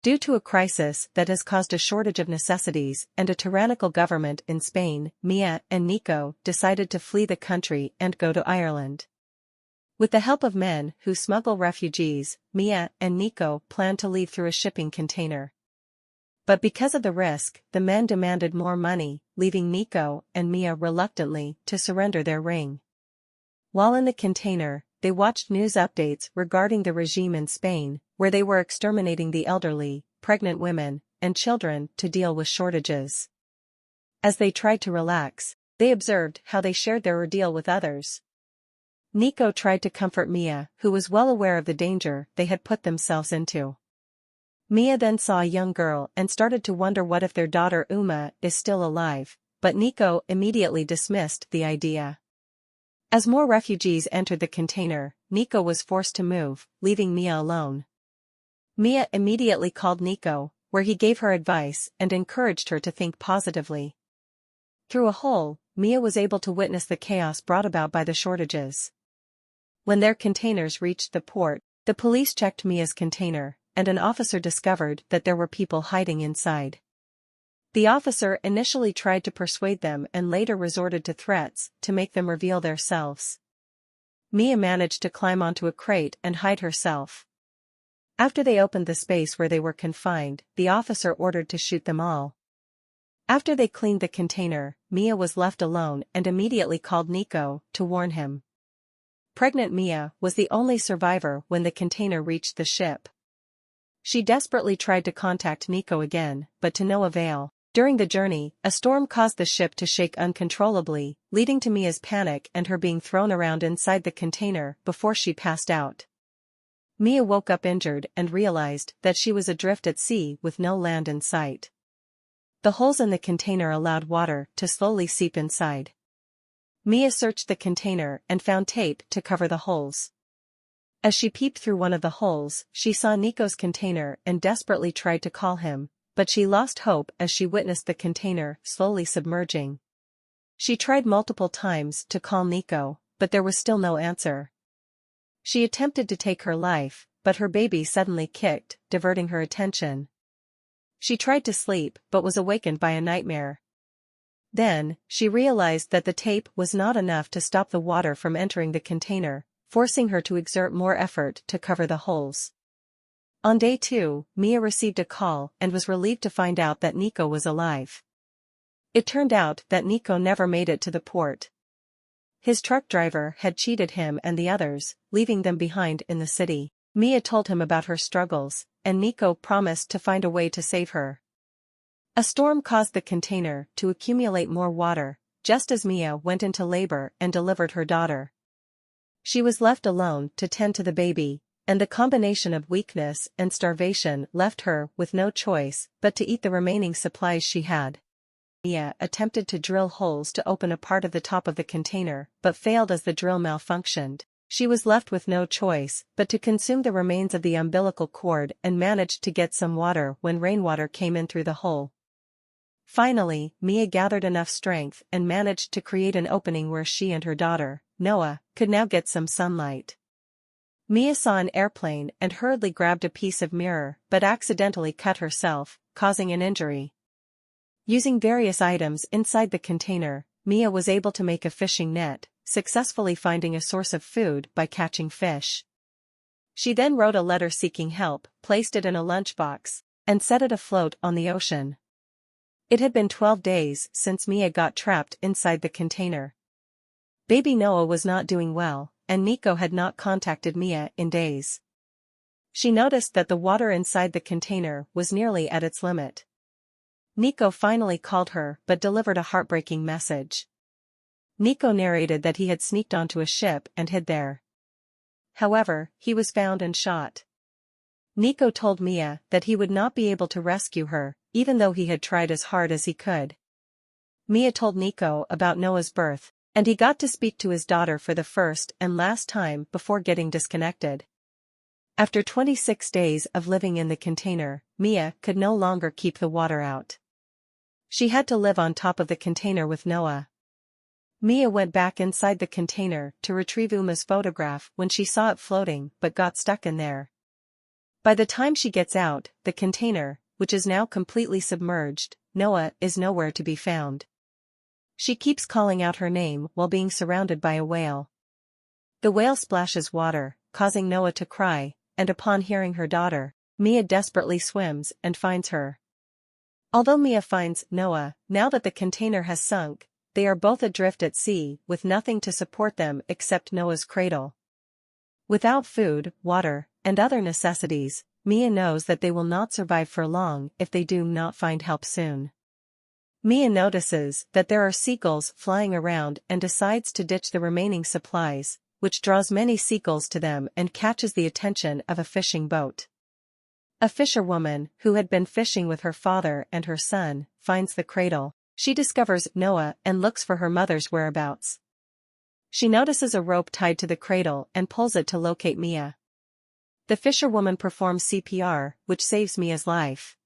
Due to a crisis that has caused a shortage of necessities and a tyrannical government in Spain, Mia and Nico decided to flee the country and go to Ireland. With the help of men who smuggle refugees, Mia and Nico planned to leave through a shipping container. But because of the risk, the men demanded more money, leaving Nico and Mia reluctantly to surrender their ring. While in the container, they watched news updates regarding the regime in Spain, where they were exterminating the elderly, pregnant women, and children to deal with shortages. As they tried to relax, they observed how they shared their ordeal with others. Nico tried to comfort Mia, who was well aware of the danger they had put themselves into. Mia then saw a young girl and started to wonder what if their daughter Uma is still alive, but Nico immediately dismissed the idea. As more refugees entered the container, Nico was forced to move, leaving Mia alone. Mia immediately called Nico, where he gave her advice and encouraged her to think positively. Through a hole, Mia was able to witness the chaos brought about by the shortages. When their containers reached the port, the police checked Mia's container, and an officer discovered that there were people hiding inside. The officer initially tried to persuade them and later resorted to threats to make them reveal themselves. Mia managed to climb onto a crate and hide herself. After they opened the space where they were confined, the officer ordered to shoot them all. After they cleaned the container, Mia was left alone and immediately called Nico to warn him. Pregnant Mia was the only survivor when the container reached the ship. She desperately tried to contact Nico again, but to no avail. During the journey, a storm caused the ship to shake uncontrollably, leading to Mia's panic and her being thrown around inside the container before she passed out. Mia woke up injured and realized that she was adrift at sea with no land in sight. The holes in the container allowed water to slowly seep inside. Mia searched the container and found tape to cover the holes. As she peeped through one of the holes, she saw Nico's container and desperately tried to call him, but she lost hope as she witnessed the container slowly submerging. She tried multiple times to call Nico, but there was still no answer. She attempted to take her life, but her baby suddenly kicked, diverting her attention. She tried to sleep but was awakened by a nightmare. Then, she realized that the tape was not enough to stop the water from entering the container, forcing her to exert more effort to cover the holes. On day 2, Mia received a call and was relieved to find out that Nico was alive. It turned out that Nico never made it to the port. His truck driver had cheated him and the others, leaving them behind in the city. Mia told him about her struggles, and Nico promised to find a way to save her. A storm caused the container to accumulate more water, just as Mia went into labor and delivered her daughter. She was left alone to tend to the baby, and the combination of weakness and starvation left her with no choice but to eat the remaining supplies she had. Mia attempted to drill holes to open a part of the top of the container, but failed as the drill malfunctioned. She was left with no choice but to consume the remains of the umbilical cord and managed to get some water when rainwater came in through the hole. Finally, Mia gathered enough strength and managed to create an opening where she and her daughter, Noah, could now get some sunlight. Mia saw an airplane and hurriedly grabbed a piece of mirror but accidentally cut herself, causing an injury. Using various items inside the container, Mia was able to make a fishing net, successfully finding a source of food by catching fish. She then wrote a letter seeking help, placed it in a lunchbox, and set it afloat on the ocean. It had been 12 days since Mia got trapped inside the container. Baby Noah was not doing well, and Nico had not contacted Mia in days. She noticed that the water inside the container was nearly at its limit. Nico finally called her but delivered a heartbreaking message. Nico narrated that he had sneaked onto a ship and hid there. However, he was found and shot. Nico told Mia that he would not be able to rescue her, even though he had tried as hard as he could. Mia told Nico about Noah's birth, and he got to speak to his daughter for the first and last time before getting disconnected. After 26 days of living in the container, Mia could no longer keep the water out. She had to live on top of the container with Noah. Mia went back inside the container to retrieve Uma's photograph when she saw it floating but got stuck in there. By the time she gets out, the container, which is now completely submerged, Noah is nowhere to be found. She keeps calling out her name while being surrounded by a whale. The whale splashes water, causing Noah to cry, and upon hearing her daughter, Mia desperately swims and finds her. Although Mia finds Noah, now that the container has sunk, they are both adrift at sea with nothing to support them except Noah's cradle. Without food, water, and other necessities, Mia knows that they will not survive for long if they do not find help soon. Mia notices that there are seagulls flying around and decides to ditch the remaining supplies, which draws many seagulls to them and catches the attention of a fishing boat. A fisherwoman, who had been fishing with her father and her son, finds the cradle. She discovers Noah and looks for her mother's whereabouts. She notices a rope tied to the cradle and pulls it to locate Mia. The fisherwoman performs CPR, which saves Mia's life.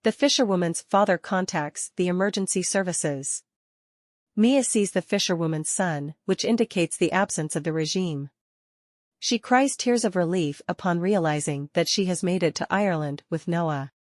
The fisherwoman's father contacts the emergency services. Mia sees the fisherwoman's son, which indicates the absence of the regime. She cries tears of relief upon realizing that she has made it to Ireland with Noah.